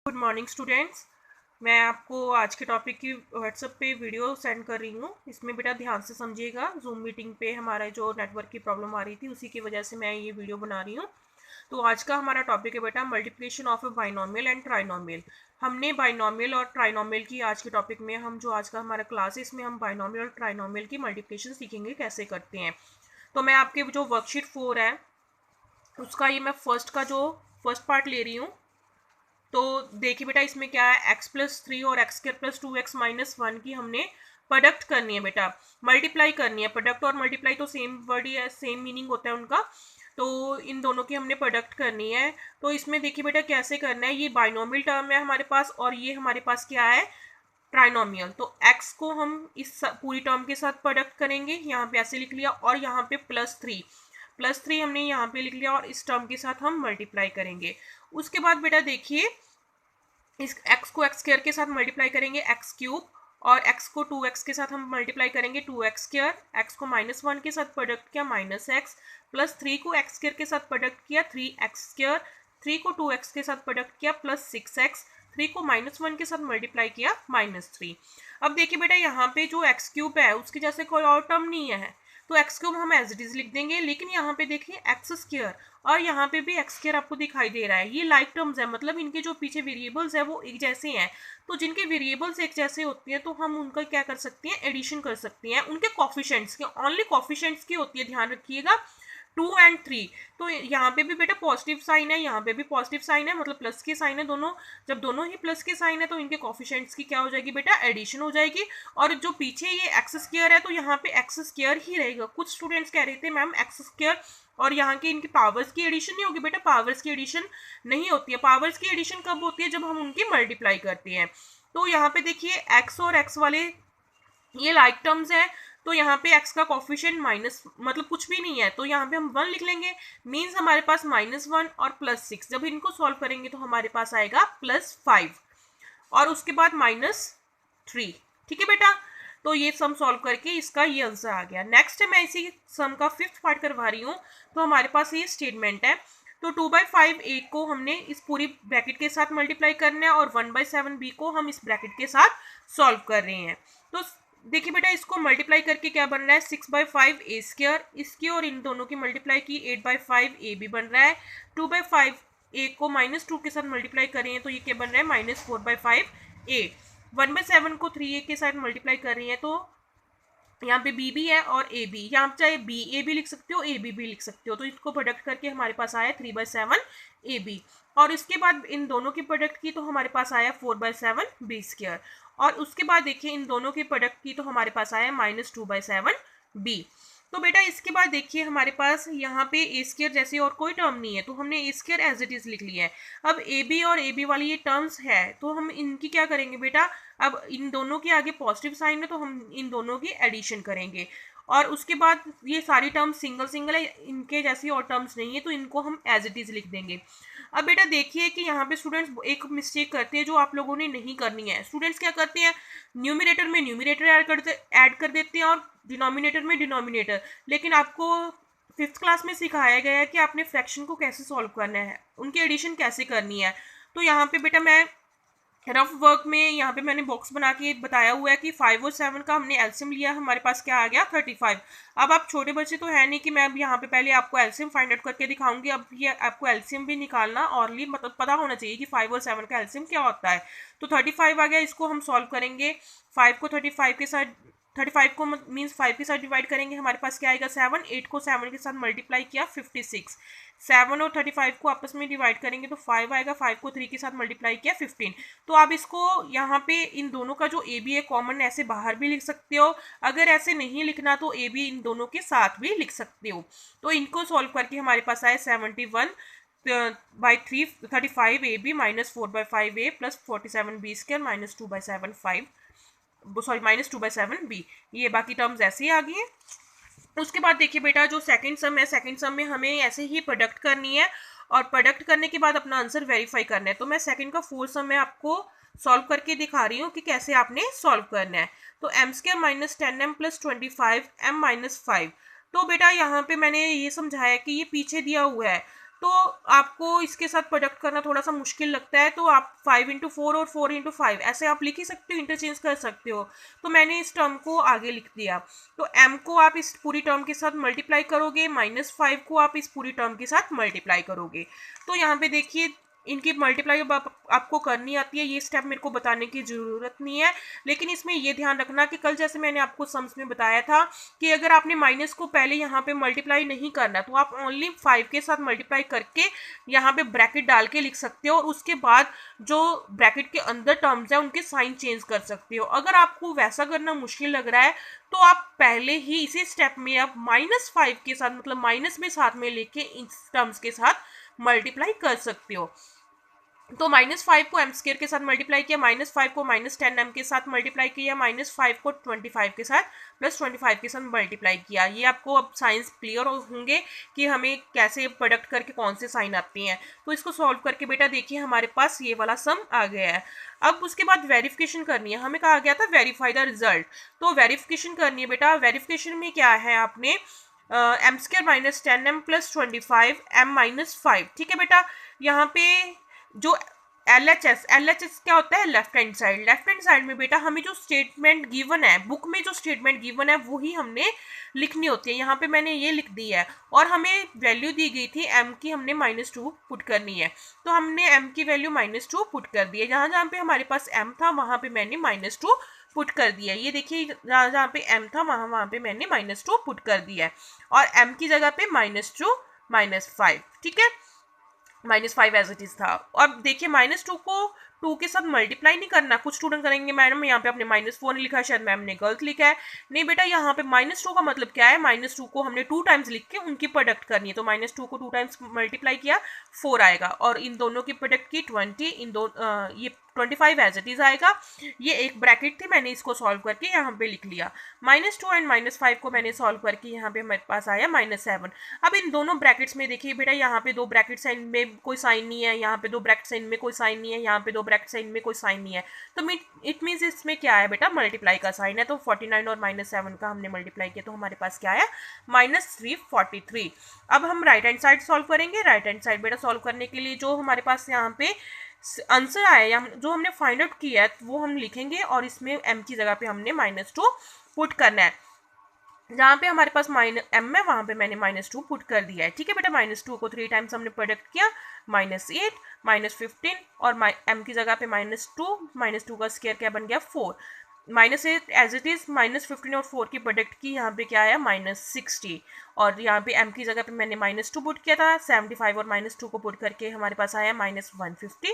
Good morning students. मैं आपको आज के टॉपिक की व्हाट्सएप पे वीडियो सेंड कर रही हूँ। इसमें बेटा ध्यान से समझिएगा। जूम मीटिंग पे हमारा जो नेटवर्क की प्रॉब्लम आ रही थी उसी की वजह से मैं ये वीडियो बना रही हूँ। तो आज का हमारा टॉपिक है बेटा multiplication of A binomial and trinomial. हमने बाइनोमियल और ट्राइनोमियल की आज के टॉपिक में हम जो आज का हमारा क्लास है इसमें हम बाइनोमियल और ट्राइनोमियल की मल्टीप्लिकेशन सीखेंगे कैसे करते हैं। तो मैं आपके जो वर्कशीट 4 है उसका ये मैं फर्स्ट पार्ट ले रही हूँ। तो देखिए बेटा इसमें क्या है, x+3 और x²+2x-1 की हमने प्रोडक्ट करनी है बेटा, मल्टीप्लाई करनी है। प्रोडक्ट और मल्टीप्लाई तो सेम वर्ड ही है, सेम मीनिंग होता है उनका। तो इन दोनों की हमने प्रोडक्ट करनी है। तो इसमें देखिए बेटा कैसे करना है, ये बाइनोमियल टर्म है हमारे पास और ये हमारे पास क्या है, ट्राइनोमियल। तो x को हम इस पूरी टर्म के साथ प्रोडक्ट करेंगे, यहाँ पे ऐसे लिख लिया, और यहाँ पे +3 हमने यहाँ पे लिख लिया और इस टर्म के साथ हम मल्टीप्लाई करेंगे। उसके बाद बेटा देखिए इस x को x² के साथ मल्टीप्लाई करेंगे x³ और x को 2x के साथ हम मल्टीप्लाई करेंगे 2x²। x को -1 के साथ प्रोडक्ट किया -x, +3 को x² के साथ प्रोडक्ट किया 3x², 3 को 2x के साथ प्रोडक्ट किया +6x, 3 को -1 के साथ मल्टीप्लाई किया -3। अब देखिए बेटा यहाँ पे जो x³ है उसके जैसे कोई और टर्म नहीं है, तो x³ हम एज इट इज लिख देंगे। लेकिन यहाँ पे देखिए x² और यहाँ पे भी x² आपको दिखाई दे रहा है, ये लाइक टर्म्स है, मतलब इनके जो पीछे वेरिएबल्स है वो एक जैसे हैं। तो जिनके वेरिएबल्स एक जैसे होती हैं तो हम उनका क्या कर सकते हैं, एडिशन कर सकते हैं। उनके कॉफिशेंट्स के, ओनली कॉफिशेंट्स की होती है, ध्यान रखिएगा, 2 और 3। तो यहाँ पे भी बेटा पॉजिटिव साइन है, यहाँ पे भी पॉजिटिव साइन है, मतलब प्लस के साइन है दोनों। जब दोनों ही प्लस के साइन है तो इनके कॉफिशेंट्स की क्या हो जाएगी बेटा, एडिशन हो जाएगी। और जो पीछे ये x² है तो यहाँ पे x² ही रहेगा। कुछ स्टूडेंट्स कह रहे थे मैम x² और यहाँ के इनकी पावर्स की एडिशन नहीं होगी। बेटा पावर्स की एडिशन नहीं होती है। पावर्स की एडिशन कब होती है, जब हम उनकी मल्टीप्लाई करते हैं। तो यहाँ पे देखिए x और x वाले ये लाइक टर्म्स है, तो यहाँ पे x का कॉफिशिएंट माइनस, मतलब कुछ भी नहीं है, तो यहाँ पे हम 1 लिख लेंगे। मीन्स हमारे पास -1 और +6, जब इनको सॉल्व करेंगे तो हमारे पास आएगा +5 और उसके बाद -3। ठीक है बेटा, तो ये सम सॉल्व करके इसका ये आंसर आ गया। नेक्स्ट मैं इसी सम का 5th पार्ट करवा रही हूँ। तो हमारे पास ये स्टेटमेंट है, तो 2/5 a को हमने इस पूरी ब्रैकेट के साथ मल्टीप्लाई करना है और 1/7 b को हम इस ब्रैकेट के साथ सॉल्व कर रहे हैं। तो देखिए बेटा इसको मल्टीप्लाई करके क्या बन रहा है, 6/5 a², इसकी और इन दोनों की मल्टीप्लाई की 8/5 ab बन रहा है। 2/5 a को -2 के साथ मल्टीप्लाई करें तो ये क्या बन रहा है, -4/5 a। 1/7 को 3a के साथ मल्टीप्लाई कर रही है तो यहाँ पे b भी है और a भी, यहाँ चाहे b a भी लिख सकते हो, a b भी लिख सकते हो। तो इसको प्रोडक्ट करके हमारे पास आया 3/7 a b, और इसके बाद इन दोनों की प्रोडक्ट की तो हमारे पास आया 4/7 b², और उसके बाद देखिए इन दोनों की प्रोडक्ट की तो हमारे पास आया -2/7 b। तो बेटा इसके बाद देखिए हमारे पास यहाँ पे a² जैसे और कोई टर्म नहीं है, तो हमने a² एज इट इज लिख लिया है। अब ab और ab वाली ये टर्म्स है तो हम इनकी क्या करेंगे बेटा, अब इन दोनों के आगे पॉजिटिव साइन है तो हम इन दोनों की एडिशन करेंगे। और उसके बाद ये सारी टर्म्स सिंगल सिंगल है, इनके जैसी और टर्म्स नहीं है, तो इनको हम एज इट इज लिख देंगे। अब बेटा देखिए कि यहाँ पे स्टूडेंट्स एक मिस्टेक करते हैं जो आप लोगों ने नहीं करनी है। स्टूडेंट्स क्या करते हैं, न्यूमिनेटर में न्यूमिनेटर ऐड कर देते हैं और डिनोमिनेटर में डिनोमिनेटर। लेकिन आपको 5th क्लास में सिखाया गया है कि आपने फ्रैक्शन को कैसे सॉल्व करना है, उनकी एडिशन कैसे करनी है। तो यहाँ पे बेटा मैं रफ वर्क में यहाँ पे मैंने बॉक्स बना के बताया हुआ है कि 5 और 7 का हमने एलसीएम लिया, हमारे पास क्या आ गया 35। अब आप छोटे बच्चे तो है नहीं कि मैं अब यहाँ पे पहले आपको एलसीएम फाइंड आउट करके दिखाऊंगी। अब ये आपको एलसीएम भी निकालना और मतलब पता होना चाहिए कि 5 और 7 का एलसीएम क्या होता है। तो 35 आ गया, इसको हम सॉल्व करेंगे। 5 को 35 के साथ, 35 को मीन्स 5 के साथ डिवाइड करेंगे, हमारे पास क्या आएगा 7। 8 को 7 के साथ मल्टीप्लाई किया 56। 7 और 35 को आपस में डिवाइड करेंगे तो 5 आएगा, 5 को 3 के साथ मल्टीप्लाई किया 15। तो आप इसको यहाँ पे इन दोनों का जो ए बी है कॉमन ऐसे बाहर भी लिख सकते हो, अगर ऐसे नहीं लिखना तो ए बी इन दोनों के साथ भी लिख सकते हो। तो इनको सॉल्व करके हमारे पास आया 71/3 35 A B -4/5 a + 47 b² -2/7 b। ये बाकी टर्म्स ऐसे ही आ गई हैं। उसके बाद देखिए बेटा जो सेकंड सम है, सेकंड सम में हमें ऐसे ही प्रोडक्ट करनी है और प्रोडक्ट करने के बाद अपना आंसर वेरीफाई करना है। तो मैं सेकंड का 4th सम मैं आपको सॉल्व करके दिखा रही हूँ कि कैसे आपने सॉल्व करना है। तो m² - 10m + 25 m - 5। तो बेटा यहाँ पे मैंने ये समझाया कि ये पीछे दिया हुआ है तो आपको इसके साथ प्रोडक्ट करना थोड़ा सा मुश्किल लगता है, तो आप 5 × 4 और 4 × 5 ऐसे आप लिख ही सकते हो, इंटरचेंज कर सकते हो। तो मैंने इस टर्म को आगे लिख दिया। तो m को आप इस पूरी टर्म के साथ मल्टीप्लाई करोगे, -5 को आप इस पूरी टर्म के साथ मल्टीप्लाई करोगे। तो यहाँ पे देखिए इनकी मल्टीप्लाई अब आपको करनी आती है, ये स्टेप मेरे को बताने की ज़रूरत नहीं है। लेकिन इसमें ये ध्यान रखना कि कल जैसे मैंने आपको सम्स में बताया था कि अगर आपने माइनस को पहले यहाँ पे मल्टीप्लाई नहीं करना, तो आप ओनली 5 के साथ मल्टीप्लाई करके यहाँ पे ब्रैकेट डाल के लिख सकते हो, और उसके बाद जो ब्रैकेट के अंदर टर्म्स हैं उनके साइन चेंज कर सकते हो। अगर आपको वैसा करना मुश्किल लग रहा है तो आप पहले ही इसी स्टेप में आप -5 के साथ, मतलब माइनस में साथ में लेके इन टर्म्स के साथ मल्टीप्लाई कर सकते हो। तो -5 को m² के साथ मल्टीप्लाई किया, -5 को -10m के साथ मल्टीप्लाई किया, -5 को 25 के साथ +25 के साथ मल्टीप्लाई किया। ये आपको अब साइंस क्लियर होंगे कि हमें कैसे प्रोडक्ट करके कौन से साइन आते हैं। तो इसको सॉल्व करके बेटा देखिए हमारे पास ये वाला सम आ गया है। अब उसके बाद वेरिफिकेशन करनी है, हमें कहा गया था वेरीफाई द रिजल्ट। तो वेरिफिकेशन करनी है बेटा। वेरिफिकेशन में क्या है, आपने m² -10m + 25 m - 5, ठीक है बेटा। यहाँ पे जो LHS क्या होता है, left hand side. Left hand side में बेटा हमें जो स्टेटमेंट गिवन है, बुक में जो स्टेटमेंट गिवन है वो ही हमने लिखनी होती है। यहाँ पे मैंने ये लिख दी है, और हमें वैल्यू दी गई थी m की, हमने -2 पुट करनी है। तो हमने m की वैल्यू -2 पुट कर दी है। जहाँ जहाँ पे हमारे पास m था वहाँ पे मैंने -2 पुट कर दिया है। ये देखिए जहाँ जहाँ पे m था वहाँ पे मैंने -2 पुट कर दिया है, और m की जगह पे -2 -5, ठीक है। -5 एज इट इज था। अब देखिए -2 को 2 के साथ मल्टीप्लाई नहीं करना। कुछ स्टूडेंट करेंगे मैडम यहाँ पे आपने -4 नहीं लिखा है, शायद मैम ने गलत लिखा है। नहीं बेटा, यहाँ पे -2 का मतलब क्या है, -2 को हमने 2 टाइम्स लिख के उनकी प्रोडक्ट करनी है। तो -2 को 2 टाइम्स मल्टीप्लाई किया, 4 आएगा, और इन दोनों की प्रोडक्ट की 20, ये 25 एज इट इज आएगा। ये एक ब्रैकेट थी, मैंने इसको सॉल्व करके यहाँ पे लिख लिया। -2 एंड -5 को मैंने सॉल्व करके यहाँ पे मेरे पास आया -7। अब इन दोनों ब्रैकेट्स में देखिए बेटा, यहाँ पे 2 ब्रैकेट साइन में कोई साइन नहीं है, यहाँ पे 2 ब्रैकेट साइन में कोई साइन नहीं है, यहाँ पे 2 ब्रैकेट साइन में कोई साइन नहीं है। तो इट मीन्स इसमें क्या है बेटा, मल्टीप्लाई का साइन है। तो 49 और -7 का हमने मल्टीप्लाई किया, तो हमारे पास क्या है, -343। अब हम राइट हैंड साइड सॉल्व करेंगे। राइट हैंड साइड बेटा सॉल्व करने के लिए जो हमारे पास यहाँ पे आंसर आया या जो हमने फाइंड आउट किया है वो हम लिखेंगे, और इसमें m की जगह पे हमने -2 पुट करना है। जहाँ पे हमारे पास m है वहाँ पे मैंने -2 पुट कर दिया है, ठीक है बेटा। -2 को 3 टाइम्स हमने प्रोडक्ट किया, -8 -15, और m की जगह पे -2 का स्क्वायर क्या बन गया, 4। -8 एज इट इज, -15 और 4 की प्रोडक्ट की यहाँ पे क्या आया, -60, और यहाँ पे m की जगह पे मैंने -2 पुट किया था। 75 और -2 को पुट करके हमारे पास आया -150,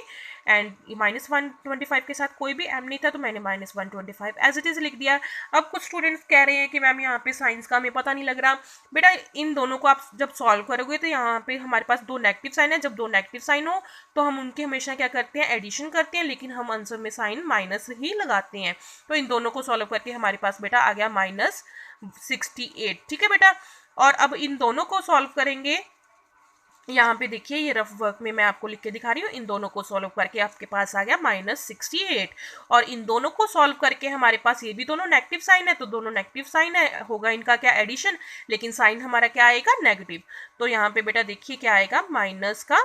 एंड -125 के साथ कोई भी m नहीं था, तो मैंने -125 एज इट इज लिख दिया। अब कुछ स्टूडेंट्स कह रहे हैं कि मैम यहाँ पे साइंस का हमें पता नहीं लग रहा। बेटा इन दोनों को आप जब सॉल्व करोगे तो यहाँ पे हमारे पास 2 नेगेटिव साइन है। जब 2 नेगेटिव साइन हो तो हम उनके हमेशा क्या करते हैं, एडिशन करते हैं, लेकिन हम आंसर में साइन माइनस ही लगाते हैं। तो इन दोनों को सॉल्व करके हमारे पास बेटा आ गया -68, ठीक है बेटा। और अब इन दोनों को सॉल्व करेंगे। यहाँ पे देखिए ये रफ वर्क में मैं आपको लिख के दिखा रही हूँ। इन दोनों को सॉल्व करके आपके पास आ गया -68, और इन दोनों को सॉल्व करके हमारे पास ये भी दोनों नेगेटिव साइन है, तो दोनों नेगेटिव साइन है, होगा इनका क्या, एडिशन, लेकिन साइन हमारा क्या आएगा, नेगेटिव। तो यहाँ पे बेटा देखिए क्या आएगा, माइनस का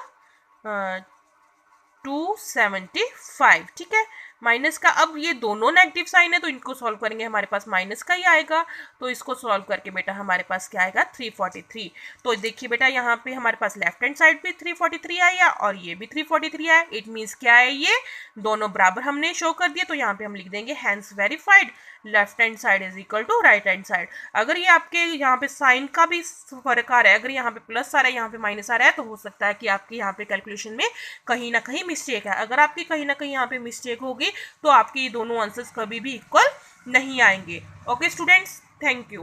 275, ठीक है, माइनस का। अब ये दोनों नेगेटिव साइन है तो इनको सॉल्व करेंगे, हमारे पास माइनस का ही आएगा। तो इसको सॉल्व करके बेटा हमारे पास क्या आएगा, 343। तो देखिए बेटा यहाँ पे हमारे पास लेफ्ट हैंड साइड पे 343 आया, और ये भी 343 आया। इट मीन्स क्या है, ये दोनों बराबर हमने शो कर दिया। तो यहाँ पे हम लिख देंगे hence verified, left hand side is equal to right hand side. अगर ये आपके यहाँ पे साइन का भी फर्क आ रहा है, अगर यहाँ पे प्लस आ रहा है, यहाँ पे माइनस आ रहा है, तो हो सकता है कि आपके यहाँ पे कैलकुलेशन में कहीं ना कहीं मिस्टेक है। अगर आपकी कहीं ना कहीं यहाँ पे मिस्टेक होगी तो आपके ये दोनों आंसर्स कभी भी इक्वल नहीं आएंगे। Okay students, thank you.